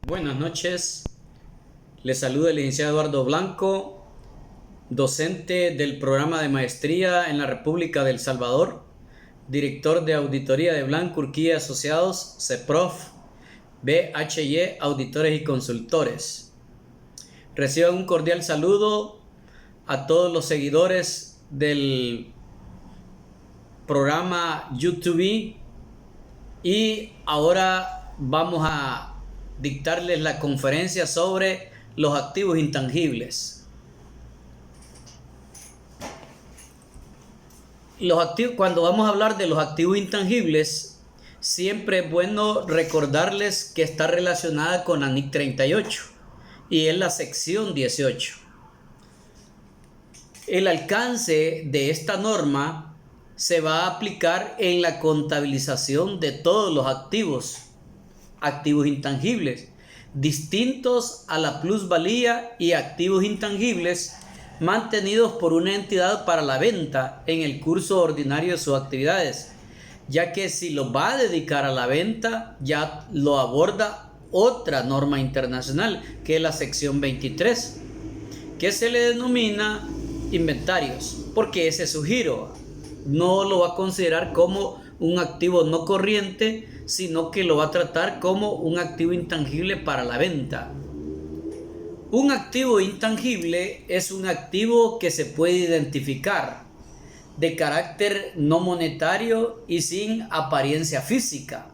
Buenas noches, les saluda el licenciado Eduardo Blanco, docente del programa de maestría en la República del Salvador, director de auditoría de Blanco Urquía Asociados, CEPROF, BHY, auditores y consultores. Reciban un cordial saludo a todos los seguidores del programa YouTube y ahora vamos a dictarles la conferencia sobre los activos intangibles. Cuando vamos a hablar de los activos intangibles, siempre es bueno recordarles que está relacionada con la NIC 38 y es la sección 18. El alcance de esta norma se va a aplicar en la contabilización de todos los activos intangibles, distintos a la plusvalía, y activos intangibles mantenidos por una entidad para la venta en el curso ordinario de sus actividades, ya que si lo va a dedicar a la venta ya lo aborda otra norma internacional, que es la sección 23, que se le denomina inventarios, porque ese es su giro. No lo va a considerar como un activo no corriente, sino que lo va a tratar como un activo intangible para la venta. Un activo intangible es un activo que se puede identificar, de carácter no monetario y sin apariencia física.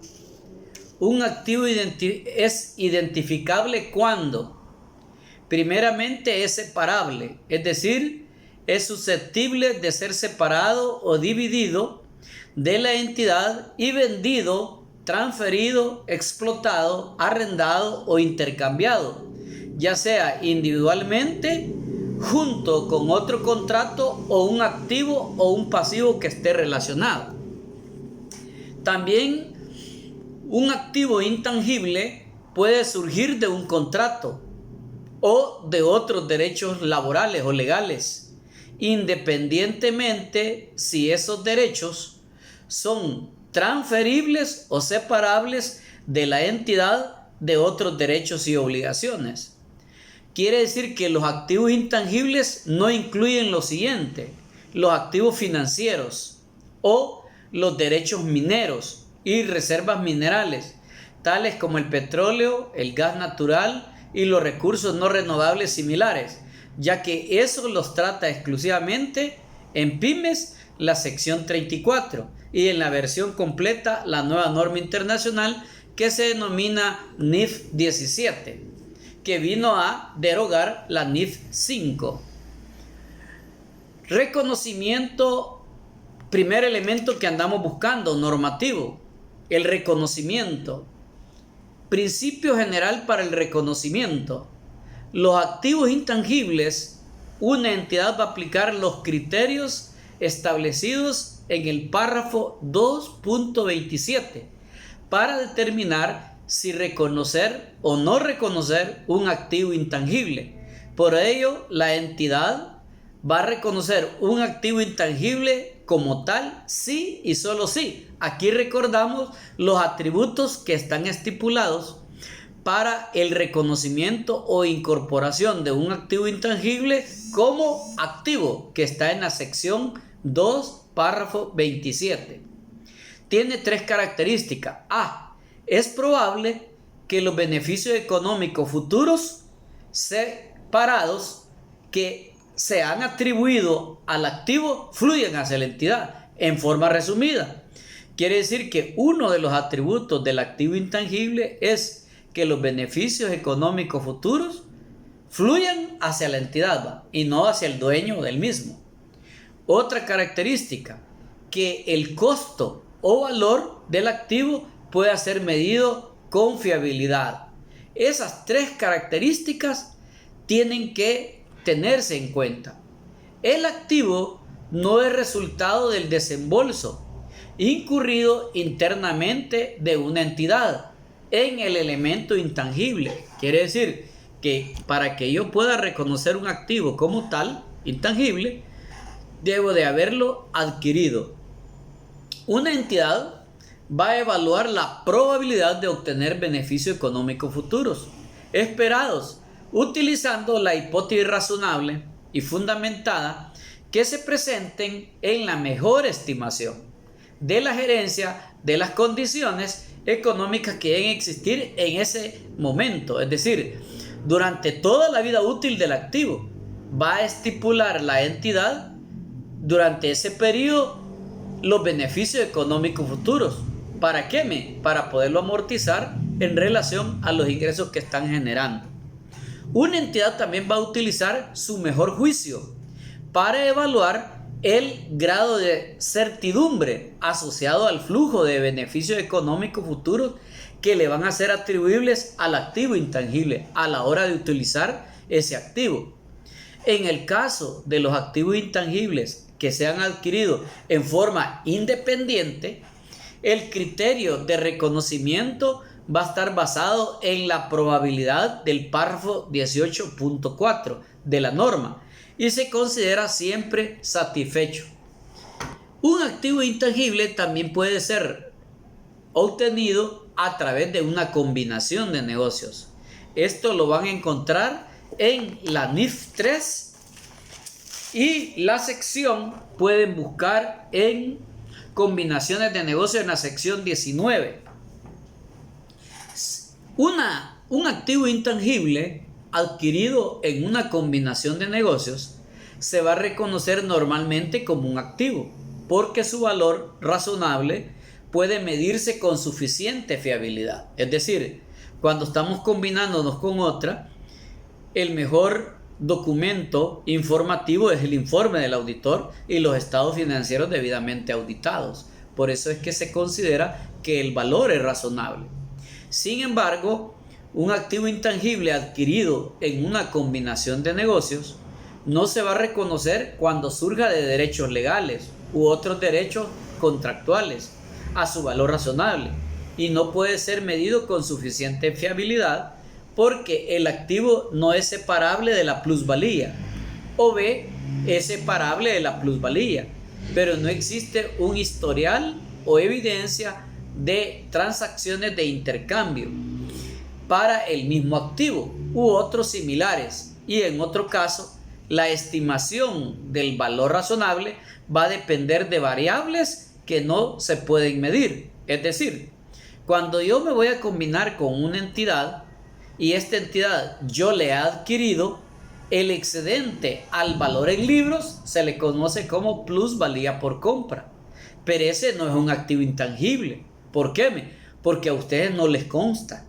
Un activo es identificable cuando, primeramente, es separable, es decir, es susceptible de ser separado o dividido de la entidad y vendido, transferido, explotado, arrendado o intercambiado, ya sea individualmente, junto con otro contrato, o un activo o un pasivo que esté relacionado. También un activo intangible puede surgir de un contrato o de otros derechos laborales o legales, independientemente si esos derechos son transferibles o separables de la entidad de otros derechos y obligaciones. Quiere decir que los activos intangibles no incluyen lo siguiente: los activos financieros o los derechos mineros y reservas minerales, tales como el petróleo, el gas natural y los recursos no renovables similares, ya que eso los trata exclusivamente en pymes la sección 34 y en la versión completa la nueva norma internacional que se denomina NIF 17, que vino a derogar la NIF 5. Reconocimiento, primer elemento que andamos buscando, normativo, el reconocimiento. Principio general para el reconocimiento: los activos intangibles, una entidad va a aplicar los criterios establecidos en el párrafo 2.27 para determinar si reconocer o no reconocer un activo intangible. Por ello, la entidad va a reconocer un activo intangible como tal sí y solo sí. Aquí recordamos los atributos que están estipulados para el reconocimiento o incorporación de un activo intangible como activo, que está en la sección 2, párrafo 27. Tiene tres características. A. Es probable que los beneficios económicos futuros separados que se han atribuido al activo fluyen hacia la entidad. En forma resumida, quiere decir que uno de los atributos del activo intangible es que los beneficios económicos futuros fluyan hacia la entidad y no hacia el dueño del mismo. Otra característica, que el costo o valor del activo pueda ser medido con fiabilidad. Esas tres características tienen que tenerse en cuenta. El activo no es resultado del desembolso incurrido internamente de una entidad en el elemento intangible. Quiere decir que para que yo pueda reconocer un activo como tal, intangible, debo de haberlo adquirido. Una entidad va a evaluar la probabilidad de obtener beneficios económicos futuros esperados, utilizando la hipótesis razonable y fundamentada que se presenten en la mejor estimación de la gerencia de las condiciones económicas que deben existir en ese momento, es decir, durante toda la vida útil del activo. Va a estipular la entidad durante ese periodo los beneficios económicos futuros. ¿Para qué? Para poderlo amortizar en relación a los ingresos que están generando. Una entidad también va a utilizar su mejor juicio para evaluar el grado de certidumbre asociado al flujo de beneficios económicos futuros que le van a ser atribuibles al activo intangible a la hora de utilizar ese activo. En el caso de los activos intangibles que se han adquirido en forma independiente, el criterio de reconocimiento va a estar basado en la probabilidad del párrafo 18.4 de la norma y se considera siempre satisfecho. Un activo intangible también puede ser obtenido a través de una combinación de negocios. Esto lo van a encontrar en la NIF 3 y la sección, pueden buscar en combinaciones de negocios en la sección 19. Un activo intangible adquirido en una combinación de negocios se va a reconocer normalmente como un activo porque su valor razonable puede medirse con suficiente fiabilidad. Es decir, cuando estamos combinándonos con otra, el mejor documento informativo es el informe del auditor y los estados financieros debidamente auditados. Por eso es que se considera que el valor es razonable. Sin embargo, un activo intangible adquirido en una combinación de negocios no se va a reconocer cuando surja de derechos legales u otros derechos contractuales a su valor razonable y no puede ser medido con suficiente fiabilidad porque el activo no es separable de la plusvalía o B es separable de la plusvalía, pero no existe un historial o evidencia de transacciones de intercambio para el mismo activo u otros similares, y en otro caso la estimación del valor razonable va a depender de variables que no se pueden medir. Es decir, cuando yo me voy a combinar con una entidad y esta entidad yo le he adquirido, el excedente al valor en libros se le conoce como plusvalía por compra, pero ese no es un activo intangible. ¿Por qué? Porque a ustedes no les consta,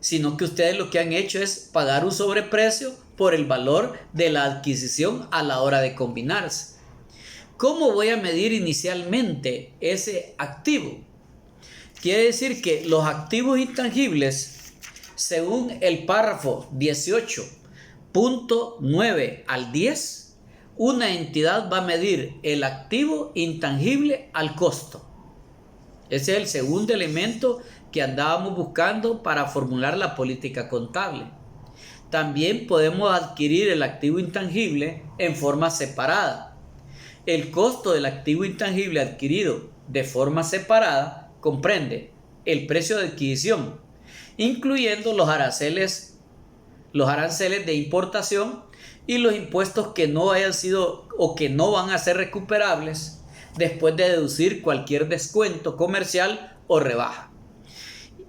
sino que ustedes lo que han hecho es pagar un sobreprecio por el valor de la adquisición a la hora de combinarse. ¿Cómo voy a medir inicialmente ese activo? Quiere decir que los activos intangibles, según el párrafo 18.9 al 10, una entidad va a medir el activo intangible al costo. Ese es el segundo elemento que andábamos buscando para formular la política contable. También podemos adquirir el activo intangible en forma separada. El costo del activo intangible adquirido de forma separada comprende el precio de adquisición, incluyendo los aranceles de importación y los impuestos que no hayan sido o que no van a ser recuperables después de deducir cualquier descuento comercial o rebaja.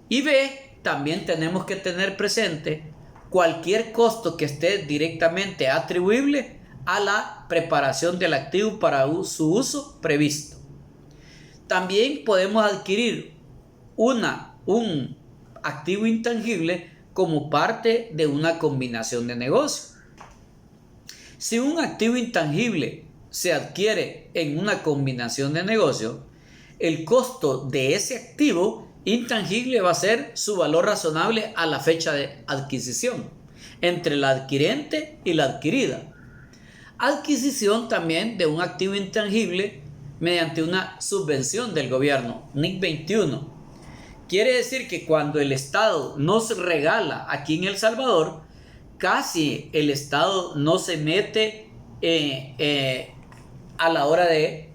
Y B, también tenemos que tener presente cualquier costo que esté directamente atribuible a la preparación del activo para su uso previsto. También podemos adquirir un activo intangible como parte de una combinación de negocios. Si un activo intangible se adquiere en una combinación de negocios, el costo de ese activo intangible va a ser su valor razonable a la fecha de adquisición entre la adquirente y la adquirida. Adquisición también de un activo intangible mediante una subvención del gobierno, NIC 21. Quiere decir que cuando el Estado nos regala aquí en El Salvador, casi el Estado no se mete a la hora de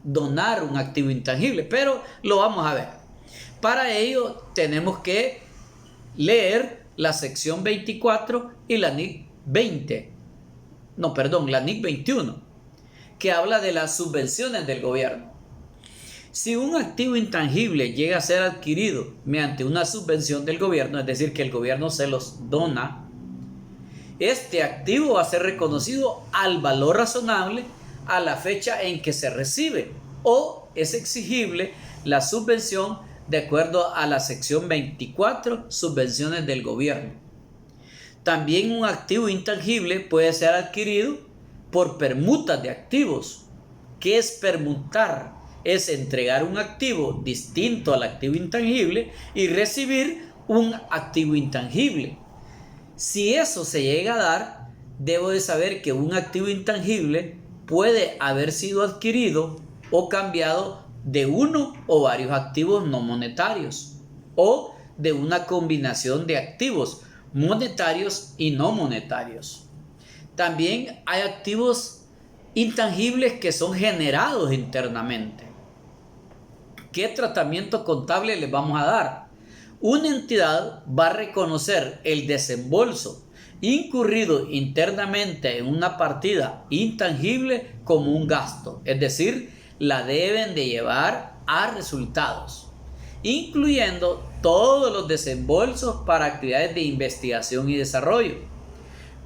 donar un activo intangible, pero lo vamos a ver. Para ello tenemos que leer la sección 24 y la NIC 20. La NIC 21, que habla de las subvenciones del gobierno. Si un activo intangible llega a ser adquirido mediante una subvención del gobierno, es decir, que el gobierno se los dona, este activo va a ser reconocido al valor razonable a la fecha en que se recibe, o es exigible la subvención de acuerdo a la sección 24, subvenciones del gobierno. También un activo intangible puede ser adquirido por permutas de activos. ¿Qué es permutar? Es entregar un activo distinto al activo intangible y recibir un activo intangible. Si eso se llega a dar, debo de saber que un activo intangible puede haber sido adquirido o cambiado de uno o varios activos no monetarios, o de una combinación de activos monetarios y no monetarios. También hay activos intangibles que son generados internamente. ¿Qué tratamiento contable les vamos a dar? Una entidad va a reconocer el desembolso incurrido internamente en una partida intangible como un gasto, es decir, la deben de llevar a resultados, incluyendo todos los desembolsos para actividades de investigación y desarrollo,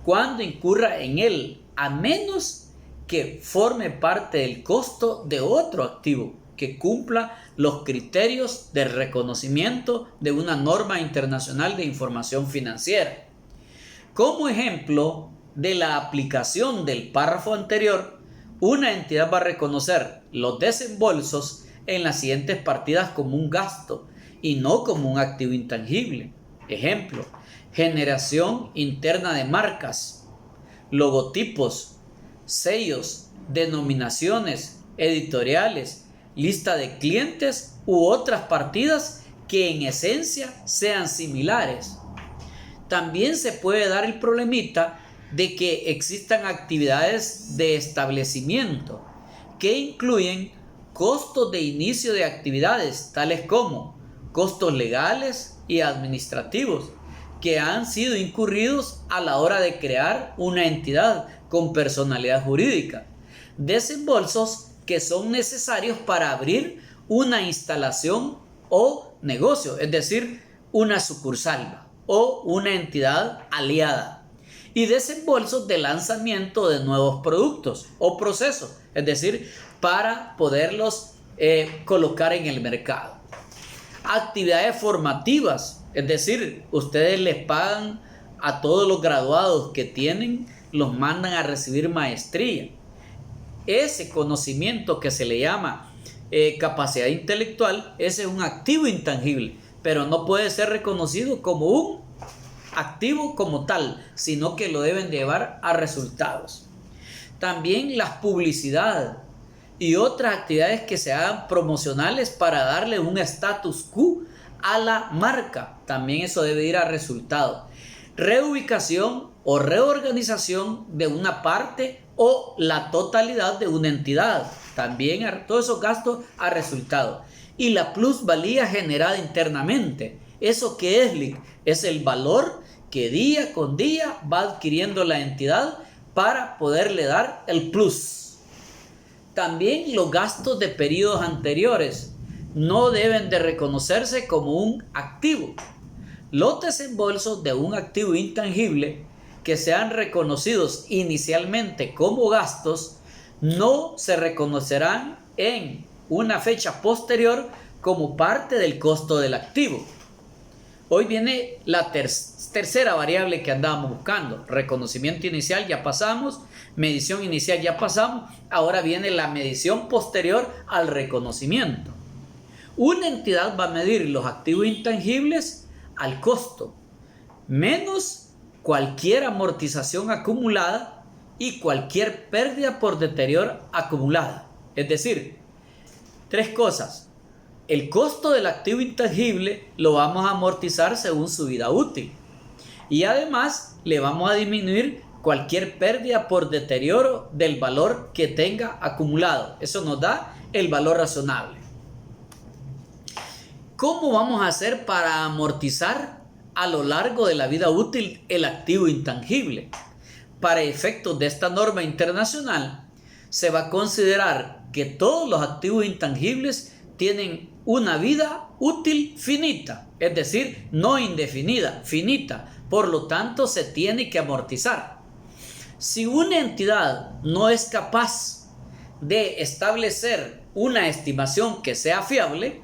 cuando incurra en él, a menos que forme parte del costo de otro activo que cumpla los criterios de reconocimiento de una norma internacional de información financiera. Como ejemplo de la aplicación del párrafo anterior, una entidad va a reconocer los desembolsos en las siguientes partidas como un gasto y no como un activo intangible. Ejemplo: generación interna de marcas, logotipos, sellos, denominaciones, editoriales, lista de clientes u otras partidas que en esencia sean similares. También se puede dar el problemita de que existan actividades de establecimiento que incluyen costos de inicio de actividades, tales como costos legales y administrativos, que han sido incurridos a la hora de crear una entidad con personalidad jurídica, desembolsos que son necesarios para abrir una instalación o negocio, es decir, una sucursal o una entidad aliada, y desembolsos de lanzamiento de nuevos productos o procesos, es decir, para poderlos colocar en el mercado. Actividades formativas, es decir, ustedes les pagan a todos los graduados que tienen, los mandan a recibir maestría. Ese conocimiento que se le llama capacidad intelectual, ese es un activo intangible, pero no puede ser reconocido como un activo como tal, sino que lo deben llevar a resultados. También la publicidad y otras actividades que se hagan promocionales para darle un status quo a la marca, también eso debe ir a resultados. Reubicación o reorganización de una parte o la totalidad de una entidad, también todos esos gastos a resultado. Y la plusvalía generada internamente, ¿eso qué es, Lick? Es el valor que día con día va adquiriendo la entidad para poderle dar el plus. También los gastos de periodos anteriores no deben de reconocerse como un activo. Los desembolsos de un activo intangible que sean reconocidos inicialmente como gastos no se reconocerán en una fecha posterior como parte del costo del activo. Hoy viene la tercera variable que andábamos buscando. Reconocimiento inicial ya pasamos, medición inicial ya pasamos, ahora viene la medición posterior al reconocimiento. Una entidad va a medir los activos intangibles al costo, menos cualquier amortización acumulada y cualquier pérdida por deterioro acumulada. Es decir, tres cosas. El costo del activo intangible lo vamos a amortizar según su vida útil. Y además le vamos a disminuir cualquier pérdida por deterioro del valor que tenga acumulado. Eso nos da el valor razonable. ¿Cómo vamos a hacer para amortizar a lo largo de la vida útil el activo intangible. Para efectos de esta norma internacional, se va a considerar que todos los activos intangibles tienen una vida útil finita, es decir, no indefinida, finita. Por lo tanto, se tiene que amortizar. Si una entidad no es capaz de establecer una estimación que sea fiable,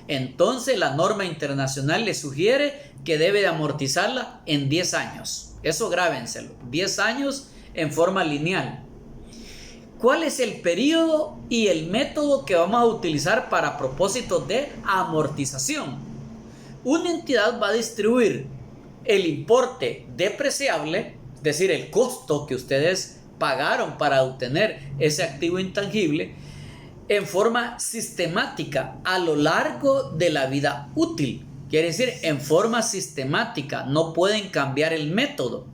entonces la norma internacional le sugiere que debe de amortizarla en 10 años. Eso grábenselo, 10 años en forma lineal. ¿Cuál es el periodo y el método que vamos a utilizar para propósitos de amortización? Una entidad va a distribuir el importe depreciable, es decir, el costo que ustedes pagaron para obtener ese activo intangible, en forma sistemática a lo largo de la vida útil. Quiere decir, en forma sistemática, no pueden cambiar el método.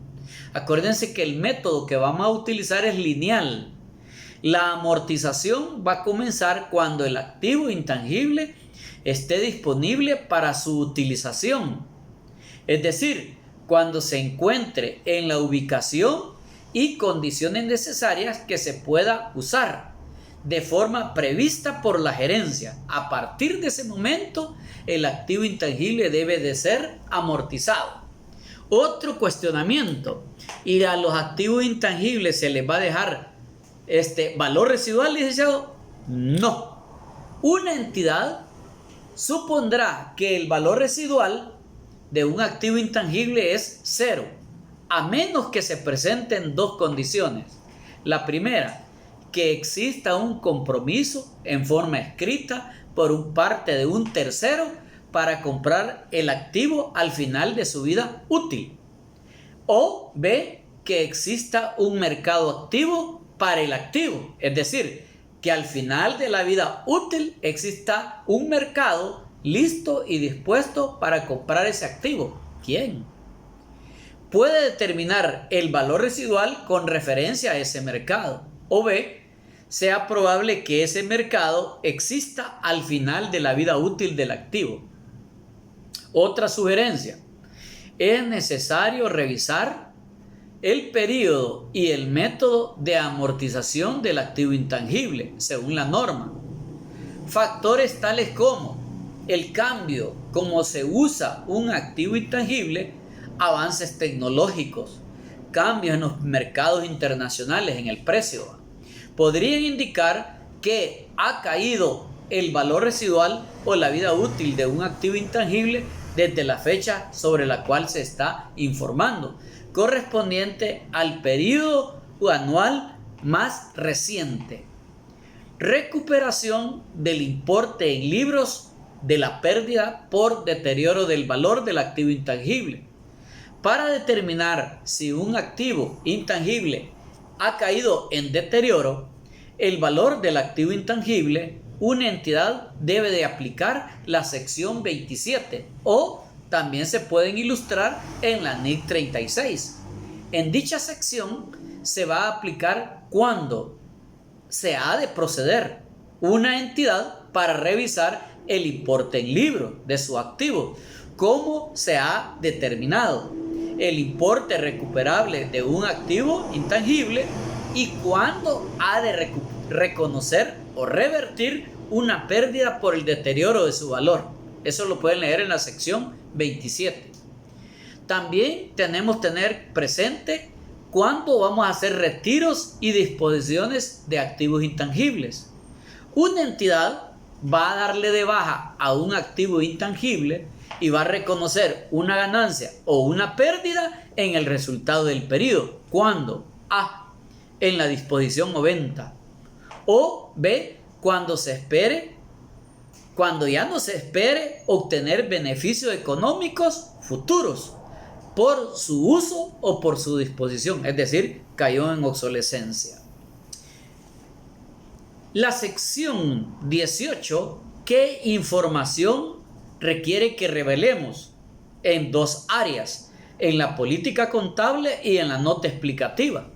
Acuérdense que el método que vamos a utilizar es lineal. La amortización va a comenzar cuando el activo intangible esté disponible para su utilización. Es decir, cuando se encuentre en la ubicación y condiciones necesarias que se pueda usar de forma prevista por la gerencia. A partir de ese momento, el activo intangible debe de ser amortizado. Otro cuestionamiento: ¿y a los activos intangibles se les va a dejar valor residual, licenciado? No. Una entidad supondrá que el valor residual de un activo intangible es 0, a menos que se presenten dos condiciones. La primera, que exista un compromiso en forma escrita por parte de un tercero para comprar el activo al final de su vida útil. O B, que exista un mercado activo para el activo, es decir, que al final de la vida útil exista un mercado listo y dispuesto para comprar ese activo. ¿Quién? Puede determinar el valor residual con referencia a ese mercado. O B, sea probable que ese mercado exista al final de la vida útil del activo. Otra sugerencia: es necesario revisar el periodo y el método de amortización del activo intangible, según la norma. Factores tales como el cambio, como se usa un activo intangible, avances tecnológicos, cambios en los mercados internacionales en el precio, podrían indicar que ha caído el valor residual o la vida útil de un activo intangible desde la fecha sobre la cual se está informando, correspondiente al periodo anual más reciente. Recuperación del importe en libros de la pérdida por deterioro del valor del activo intangible. Para determinar si un activo intangible ha caído en deterioro, el valor del activo intangible, una entidad debe de aplicar la sección 27 o también se pueden ilustrar en la NIC 36. En dicha sección se va a aplicar cuando se ha de proceder una entidad para revisar el importe en libro de su activo, cómo se ha determinado el importe recuperable de un activo intangible y cuándo ha de reconocer o revertir una pérdida por el deterioro de su valor. Eso lo pueden leer en la sección 27. También tenemos que tener presente cuándo vamos a hacer retiros y disposiciones de activos intangibles. Una entidad va a darle de baja a un activo intangible y va a reconocer una ganancia o una pérdida en el resultado del periodo. ¿Cuándo? A, en la disposición o venta. O B, cuando ya no se espere obtener beneficios económicos futuros por su uso o por su disposición, es decir, cayó en obsolescencia. La sección 18, ¿qué información requiere que revelemos? En dos áreas, en la política contable y en la nota explicativa.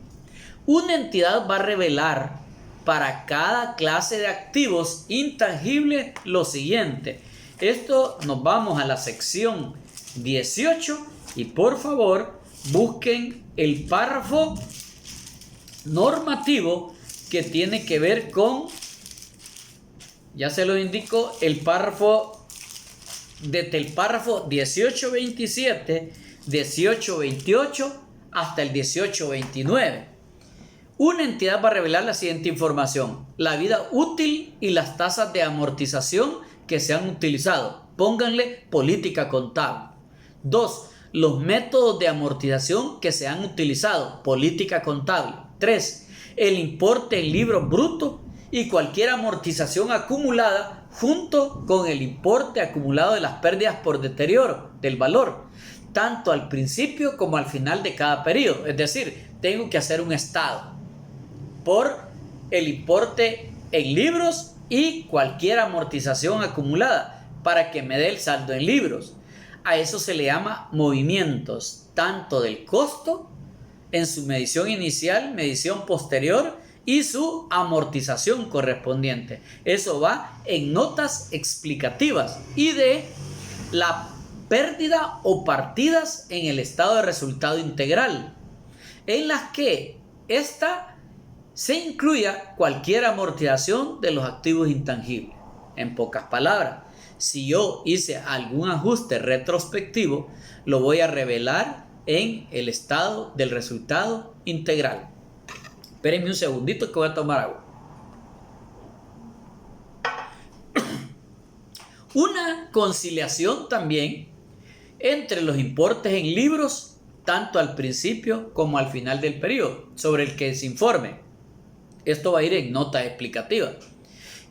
Una entidad va a revelar para cada clase de activos intangibles lo siguiente. Esto nos vamos a la sección 18 y por favor busquen el párrafo normativo que tiene que ver con, ya se lo indico, el párrafo, desde el párrafo 18.27, 18.28 hasta el 18.29. Una entidad va a revelar la siguiente información: la vida útil y las tasas de amortización que se han utilizado. Pónganle política contable. 2. Los métodos de amortización que se han utilizado. Política contable. 3. El importe en libros brutos y cualquier amortización acumulada junto con el importe acumulado de las pérdidas por deterioro del valor, tanto al principio como al final de cada periodo. Es decir, tengo que hacer un estado por el importe en libros y cualquier amortización acumulada para que me dé el saldo en libros. A eso se le llama movimientos, tanto del costo en su medición inicial, medición posterior y su amortización correspondiente. Eso va en notas explicativas y de la pérdida o partidas en el estado de resultado integral, en las que esta se incluya cualquier amortización de los activos intangibles. En pocas palabras, si yo hice algún ajuste retrospectivo, lo voy a revelar en el estado del resultado integral. Espérenme un segundito que voy a tomar agua. Una conciliación también entre los importes en libros, tanto al principio como al final del periodo, sobre el que se informe. Esto va a ir en notas explicativas,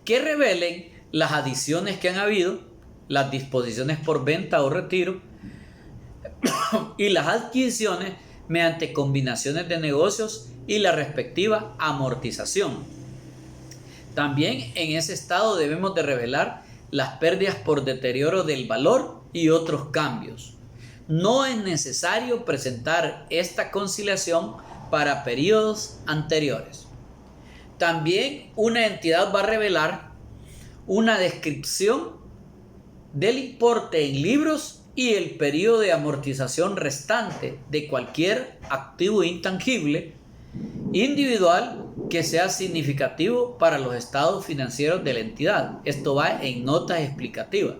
que revelen las adiciones que han habido, las disposiciones por venta o retiro y las adquisiciones mediante combinaciones de negocios y la respectiva amortización. También en ese estado debemos de revelar las pérdidas por deterioro del valor y otros cambios. No es necesario presentar esta conciliación para periodos anteriores. También una entidad va a revelar una descripción del importe en libros y el periodo de amortización restante de cualquier activo intangible individual que sea significativo para los estados financieros de la entidad. Esto va en notas explicativas.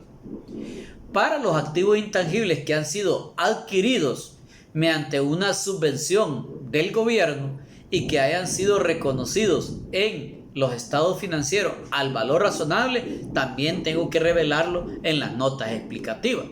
Para los activos intangibles que han sido adquiridos mediante una subvención del gobierno y que hayan sido reconocidos en los estados financieros al valor razonable, también tengo que revelarlo en las notas explicativas.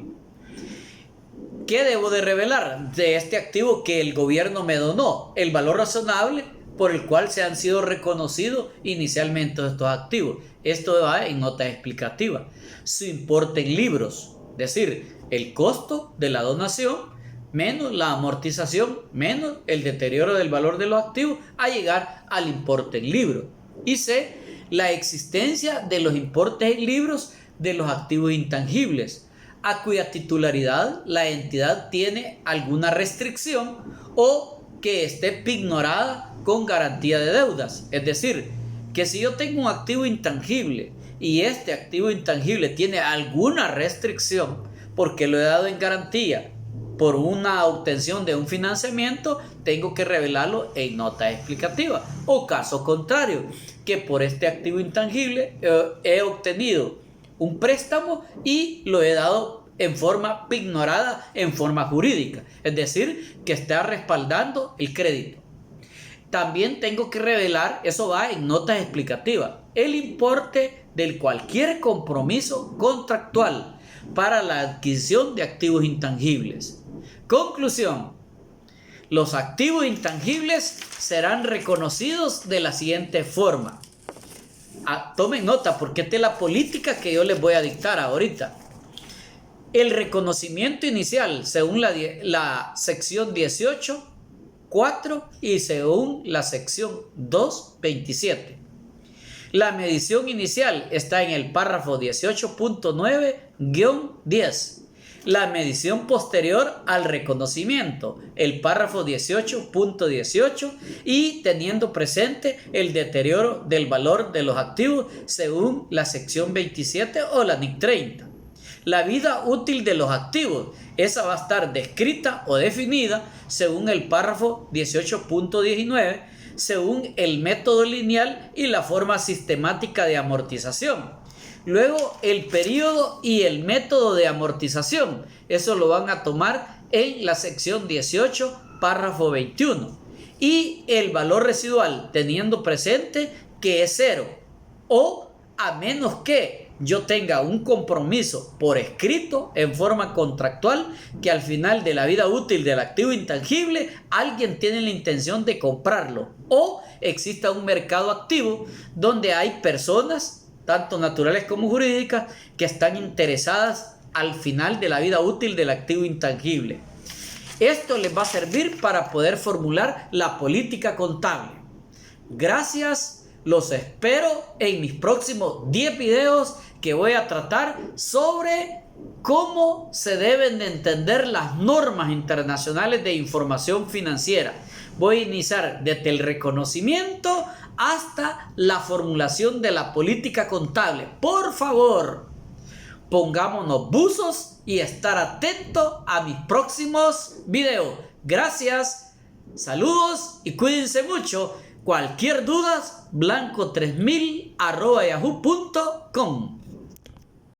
¿Qué debo de revelar de este activo que el gobierno me donó? El valor razonable por el cual se han sido reconocidos inicialmente estos activos. Esto va en notas explicativas. Su importe en libros, es decir, el costo de la donación menos la amortización, menos el deterioro del valor de los activos, a llegar al importe en libros. Y C, la existencia de los importes en libros de los activos intangibles, a cuya titularidad la entidad tiene alguna restricción o que esté pignorada con garantía de deudas. Es decir, que si yo tengo un activo intangible y este activo intangible tiene alguna restricción porque lo he dado en garantía por una obtención de un financiamiento, tengo que revelarlo en nota explicativa. O caso contrario, que por este activo intangible he obtenido un préstamo y lo he dado en forma pignorada, en forma jurídica, es decir, que está respaldando el crédito. También tengo que revelar, eso va en notas explicativas, el importe de cualquier compromiso contractual para la adquisición de activos intangibles. Conclusión: los activos intangibles serán reconocidos de la siguiente forma. Tomen nota porque esta es la política que yo les voy a dictar ahorita. El reconocimiento inicial según la sección 18.4 y según la sección 2.27. La medición inicial está en el párrafo 18.9-10. La medición posterior al reconocimiento, el párrafo 18.18, y teniendo presente el deterioro del valor de los activos según la sección 27 o la NIC 30. La vida útil de los activos, esa va a estar descrita o definida según el párrafo 18.19, según el método lineal y la forma sistemática de amortización. Luego, el periodo y el método de amortización, eso lo van a tomar en la sección 18, párrafo 21. Y el valor residual, teniendo presente que es cero, o a menos que yo tenga un compromiso por escrito en forma contractual que al final de la vida útil del activo intangible alguien tiene la intención de comprarlo, o exista un mercado activo donde hay personas, tanto naturales como jurídicas, que están interesadas al final de la vida útil del activo intangible. Esto les va a servir para poder formular la política contable. Gracias, los espero en mis próximos 10 videos que voy a tratar sobre cómo se deben de entender las normas internacionales de información financiera. Voy a iniciar desde el reconocimiento hasta la formulación de la política contable. Por favor, pongámonos buzos y estar atento a mis próximos videos. Gracias, saludos y cuídense mucho. Cualquier duda, blanco3000@yahoo.com.